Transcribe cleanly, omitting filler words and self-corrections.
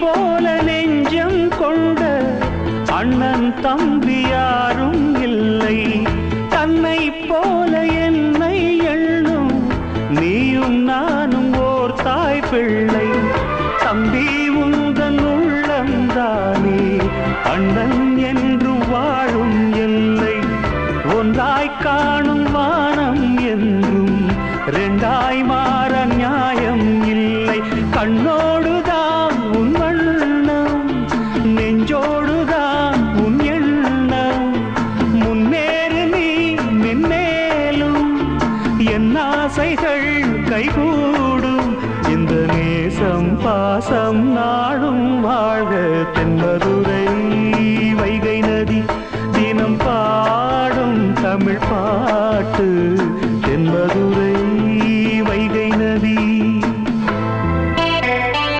போல நெஞ்சம் கொண்ட அண்ணன் தம்பி யாரும் இல்லை. தன்னை போல என்னை எண்ணும் நீயும் நானும் ஓர் தாய் பிள்ளை. தம்பி உந்தன் உள்ளந்தானே அண்ணன் என்று வாழும் எல்லை. ஒன்றாய் காணும் வானம் என்றும் ரெண்டாய் மாற நியாயம் இல்லை. கண்ணோடுதான் உன் வண்ணம், நெஞ்சோடுதான் உன் எண்ணம். முன்னேறு நீ மென்மேலும், என் ஆசைகள் கைகூடும். இந்த நேசம் பாசம் நாடும் வாழ்க தென்மதுரை.